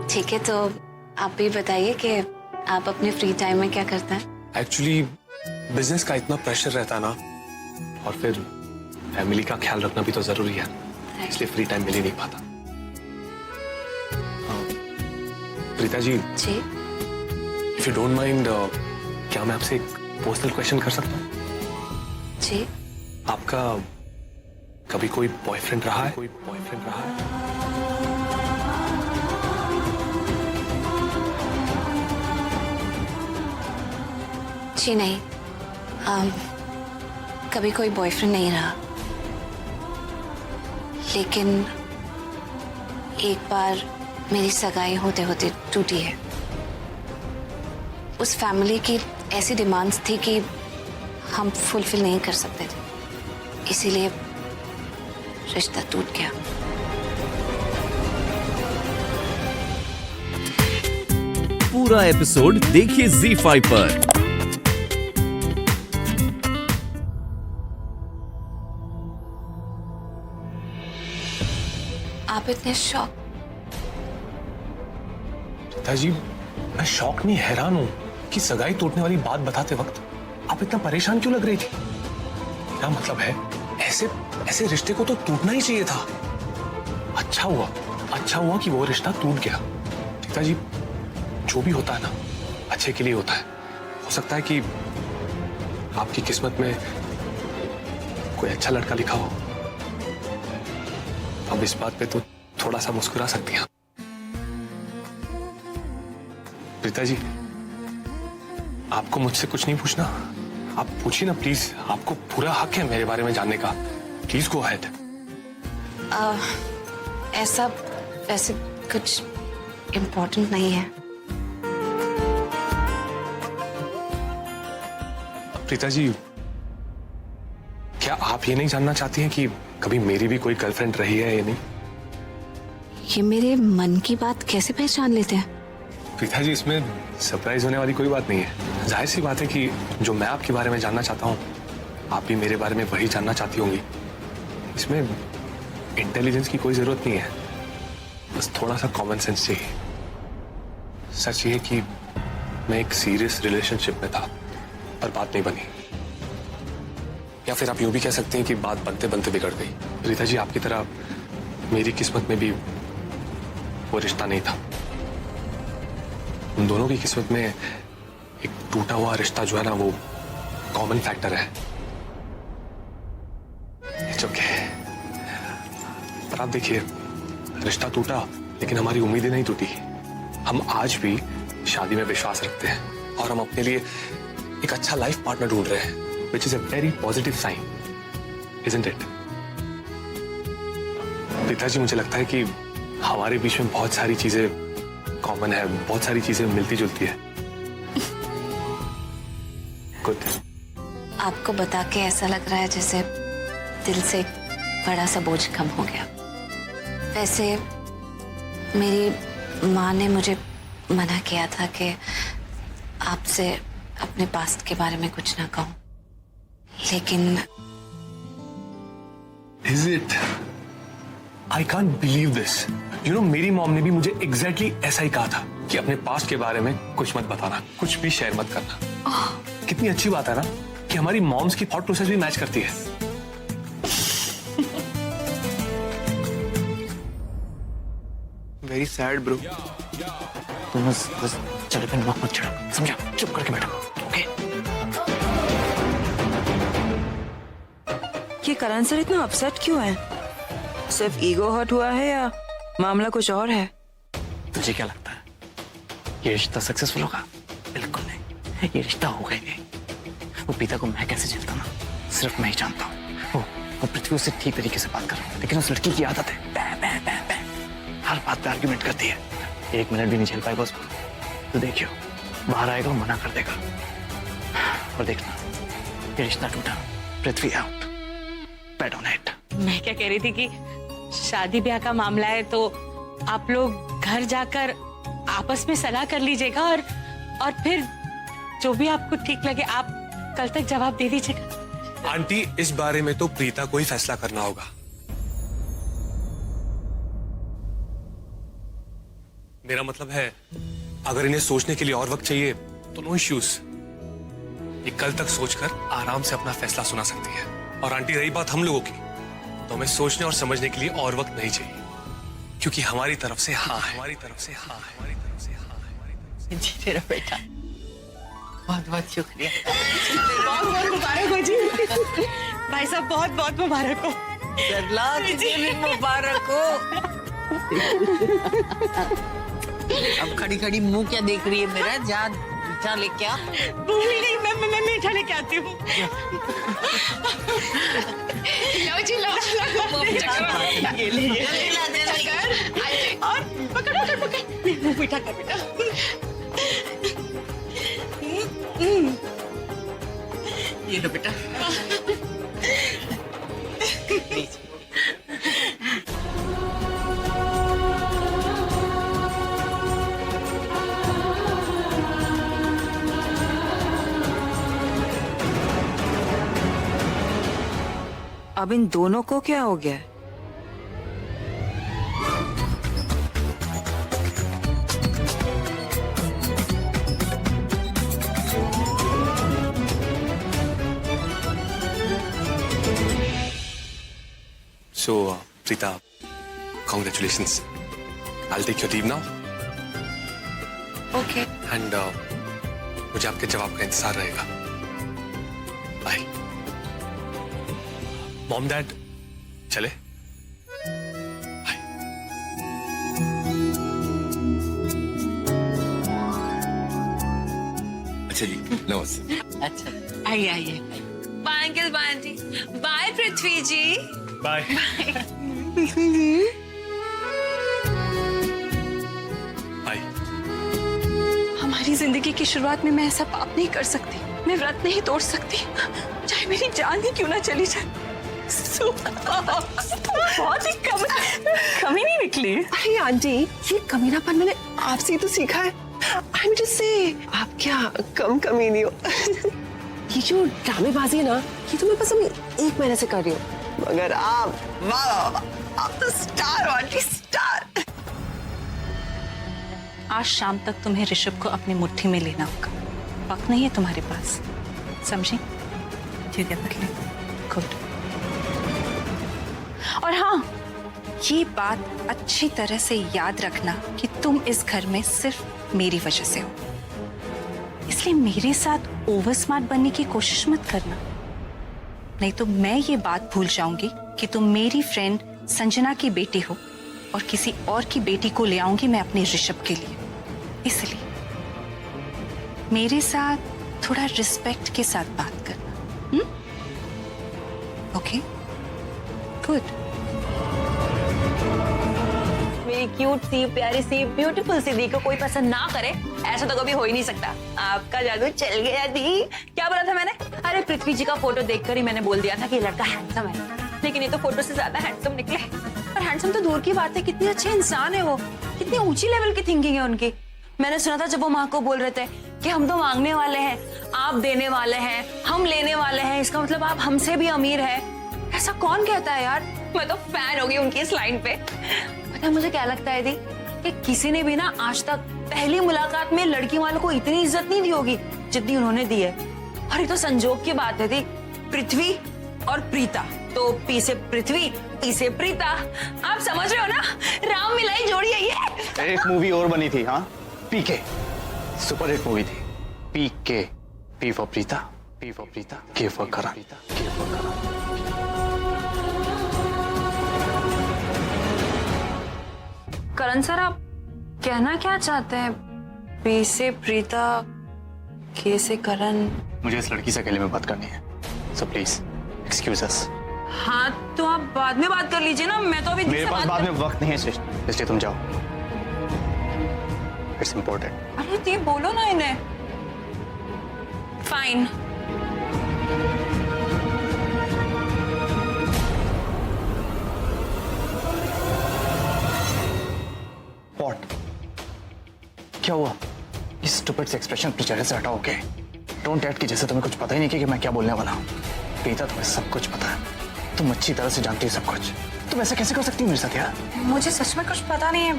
ठीक है, तो आप भी बताइए कि आप अपने फ्री टाइम में क्या करते हैं? एक्चुअली बिजनेस का इतना प्रेशर रहता है ना, और फिर फैमिली का ख्याल रखना भी तो जरूरी है, इसलिए फ्री टाइम मिल ही नहीं पाता। Preeta ji, if you don't mind, क्या मैं आपसे एक पर्सनल क्वेश्चन कर सकता हूँ? जी। आपका कभी कोई बॉयफ्रेंड रहा है? जी नहीं, कभी कोई बॉयफ्रेंड नहीं रहा, लेकिन एक बार मेरी सगाई होते होते टूटी है। उस फैमिली की ऐसी डिमांड्स थी कि हम फुलफिल नहीं कर सकते थे, इसीलिए रिश्ता टूट गया। पूरा एपिसोड देखिए ZEE5 पर। आप इतने शॉक? पिताजी, मैं शॉक नहीं, हैरान हूं कि सगाई टूटने वाली बात बताते वक्त आप इतना परेशान क्यों लग रही थी। क्या मतलब है, ऐसे रिश्ते को तो टूटना ही चाहिए था। अच्छा हुआ कि वो रिश्ता टूट गया। पिताजी, जो भी होता है ना, अच्छे के लिए होता है। हो सकता है कि आपकी किस्मत में कोई अच्छा लड़का लिखा हो। अब इस बात पे तो थोड़ा सा मुस्कुरा सकती हैं। प्रीता जी, आपको मुझसे कुछ नहीं पूछना, आप पूछिए ना प्लीज। आपको पूरा हक है मेरे बारे में जानने का। Please go ahead. ऐसा वैसे कुछ इम्पोर्टेंट नहीं है। प्रीता जी, क्या आप ये नहीं जानना चाहती हैं कि कभी मेरी भी कोई गर्लफ्रेंड रही है या नहीं? ये मेरे मन की बात कैसे पहचान लेते हैं? प्रीता जी, इसमें सरप्राइज होने वाली कोई बात नहीं है। जाहिर सी बात है कि जो मैं आपके बारे में जानना चाहता हूँ, आप भी मेरे बारे में वही जानना चाहती होंगी। इसमें इंटेलिजेंस की कोई जरूरत नहीं है, बस थोड़ा सा कॉमन सेंस चाहिए। सच ये है कि मैं एक सीरियस रिलेशनशिप में था, पर बात नहीं बनी। या फिर आप यूं भी कह सकते हैं कि बात बनते बनते बिगड़ गई। प्रीता जी, आपकी तरह मेरी किस्मत में भी वो रिश्ता नहीं था। उन दोनों की किस्मत में एक टूटा हुआ रिश्ता जो है ना, वो कॉमन फैक्टर है। It's okay. पर आप देखिए, रिश्ता टूटा लेकिन हमारी उम्मीदें नहीं टूटी। हम आज भी शादी में विश्वास रखते हैं और हम अपने लिए एक अच्छा लाइफ पार्टनर ढूंढ रहे हैं, which is a very positive sign, isn't it? पिताजी, मुझे लगता है कि हमारे बीच में बहुत सारी चीजें कॉमन है, बहुत सारी चीजें मिलती जुलती है। गुड। आपको बता के ऐसा लग रहा है जैसे दिल से बड़ा सा बोझ कम हो गया। वैसे मेरी माँ ने मुझे मना किया था कि आपसे अपने पास्ट के बारे में कुछ ना कहूं, लेकिन Is it? I can't believe this. You know, मेरी मॉम ने भी मुझे एग्जैक्टली ऐसा ही कहा था कि अपने पास्ट के बारे में कुछ मत बताना, कुछ भी शेयर मत करना। कितनी अच्छी बात है ना कि हमारी मॉम्स की थॉट प्रोसेस भी मैच करती है। Very sad bro. तुम बस चलो पे नमक मत छिड़को, समझा? चुप करके बैठो, ओके? ये करण सर इतना अपसेट क्यों है? सिर्फ ईगो हर्ट हुआ है या मामला कुछ और है? तुझे क्या लगता है ये रिश्ता सक्सेसफुल होगा? बिल्कुल नहीं, ये रिश्ता होगा ही नहीं। वो पिता को मैं कैसे झेलता ना, सिर्फ मैं ही जानता हूँ। वो पृथ्वी उससे ठीक तरीके से बात कर रहा है, लेकिन उस लड़की की आदत है हर बात पे आर्ग्यूमेंट करती है। 1 मिनट भी नहीं झेल पाएगा उसको। तो देखियो, बाहर आएगा, मना कर देगा, और देखना ये रिश्ता टूटा, पृथ्वी आउट, बेट ऑन इट। मैं क्या कह रही थी कि शादी ब्याह का मामला है तो आप लोग घर जाकर आपस में सलाह कर लीजिएगा, और फिर जो भी आपको ठीक लगे आप कल तक जवाब दे दीजिएगा। आंटी, इस बारे में तो प्रीता को ही फैसला करना होगा। मेरा मतलब है अगर इन्हें सोचने के लिए और वक्त चाहिए तो नो इश्यूज। ये कल तक सोचकर आराम से अपना फैसला सुना सकती है। और आंटी, रही बात हम लोगों की, तो हमें सोचने और समझने के लिए और वक्त नहीं चाहिए, क्योंकि हमारी तरफ से हाँ है, हमारी तरफ से हाँ है, हमारी तरफ से हाँ है, हमारी तरफ से। जी मेरा बेटा, बहुत बहुत शुक्रिया। बहुत बहुत मुबारक हो जी। भाई साहब बहुत बहुत मुबारक हो। सरला तुझे भी मुबारक हो। अब खड़ी खड़ी मुंह क्या देख रही है मेरा? जा मीठा लेके आ। भूल नहीं, मैं मीठा लेके आती हूँ। लो जी लो। ये ले और पकड़ मीठा कर बेटा। ये लो बेटा। अब इन दोनों को क्या हो गया? So, Preeta, congratulations. I'll take your leave now. Okay. And मुझे आपके जवाब का इंतजार रहेगा। बाय। मॉम डैड, चले? बाय। अच्छा जी, नमस्ते। अच्छा आइए आइए। Bye uncle, bye aunty, bye Prithvi ji. Bye. Bye. हमारी जिंदगी की शुरुआत में मैं ऐसा पाप नहीं कर सकती, मैं व्रत नहीं तोड़ सकती, चाहे मेरी जान ही क्यों ना चली जाए। बहुत ही कमी नहीं निकली। अरे आंटी, ये कमीनापन मैंने आपसे ही तो सीखा है। आई एम जस्ट से आप क्या कम कमीनी हो। ये जो ड्रामेबाजी है ना, ये तो मैं बस अभी 1 महीने से कर रही हूँ, मगर आप वाह वाह वाह, आप तो स्टार हो आंटी, स्टार। आज शाम तक तुम्हें ऋषभ को अपनी मुट्ठी में लेना होगा। वक्त नहीं है तुम्हारे पास, समझी? ठीक है बदले। गुड। और हाँ, ये बात अच्छी तरह से याद रखना कि तुम इस घर में सिर्फ मेरी वजह से हो, इसलिए मेरे साथ ओवर स्मार्ट बनने की कोशिश मत करना, नहीं तो मैं ये बात भूल जाऊंगी कि तुम मेरी फ्रेंड संजना की बेटी हो और किसी और की बेटी को ले आऊंगी मैं अपने ऋषभ के लिए। इसलिए मेरे साथ थोड़ा रिस्पेक्ट के साथ बात करना। ओके? गुड। मेरी क्यूट सी, प्यारी सी, ब्यूटीफुल सी दी को कोई पसंद ना करे, ऐसा तो कभी हो ही नहीं सकता। आपका जादू चल गया दी। क्या बोला था मैंने? अरे पृथ्वी जी का फोटो देखकर ही मैंने बोल दिया था कि ये लड़का हैंडसम है, लेकिन ये तो फोटो से ज्यादा हैंडसम निकले। और हैंडसम तो दूर की बात है, कितने अच्छे इंसान है वो, कितनी ऊंची लेवल की थिंकिंग है उनकी। मैंने सुना था जब वो माँ को बोल रहे थे कि हम तो मांगने वाले हैं, आप देने वाले हैं, हम लेने वाले हैं, इसका मतलब आप हमसे भी अमीर है। ऐसा कौन कहता है यार? मैं तो फैन हो गई उनकी इस लाइन पे। पता है मुझे क्या लगता है दी, कि किसी ने भी ना आज तक पहली मुलाकात में लड़की वालों को इतनी इज्जत नहीं दी होगी जितनी उन्होंने दी है। और ये तो संजोग की बात है दी, पृथ्वी और प्रीता, तो पी से पृथ्वी, पी से प्रीता। आप समझ रहे हो ना, राम मिलाई जोड़ी है ये। एक मूवी और बनी थी, हाँ, पीके, सुपर हिट मूवी थी। PK, P for Preeta, P for Preeta, K for करण, के फॉर करण। करण सर, आप कहना क्या चाहते हैं? पी से प्रीता, के से करण। मुझे इस लड़की से अकेले में बात करनी है, सो प्लीज एक्सक्यूज अस। हाँ तो आप बाद में बात कर लीजिए ना, मैं तो अभी मेरे पास बाद में वक्त नहीं है सृष्टि, इसलिए तुम जाओ। It's important. अरे दी बोलो ना इन्हें। फाइन। व्हाट? क्या हुआ? इस स्टूपिड से एक्सप्रेशन अपने चेहरे से हटाओ, ओके? डोंट एक्ट कि जैसे तुम्हें कुछ पता ही नहीं कि मैं क्या बोलने वाला हूँ। प्रीता, तुम्हें सब कुछ पता है, तुम अच्छी तरह से जानती हो सब कुछ। तुम ऐसा कैसे कर सकती हो मेरे साथ यार? मुझे सच में कुछ पता नहीं है,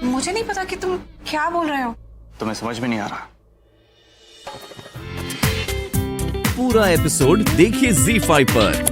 मुझे नहीं पता कि तुम क्या बोल रहे हो। तुम्हें समझ में नहीं आ रहा। पूरा एपिसोड देखिए ZEE5 पर।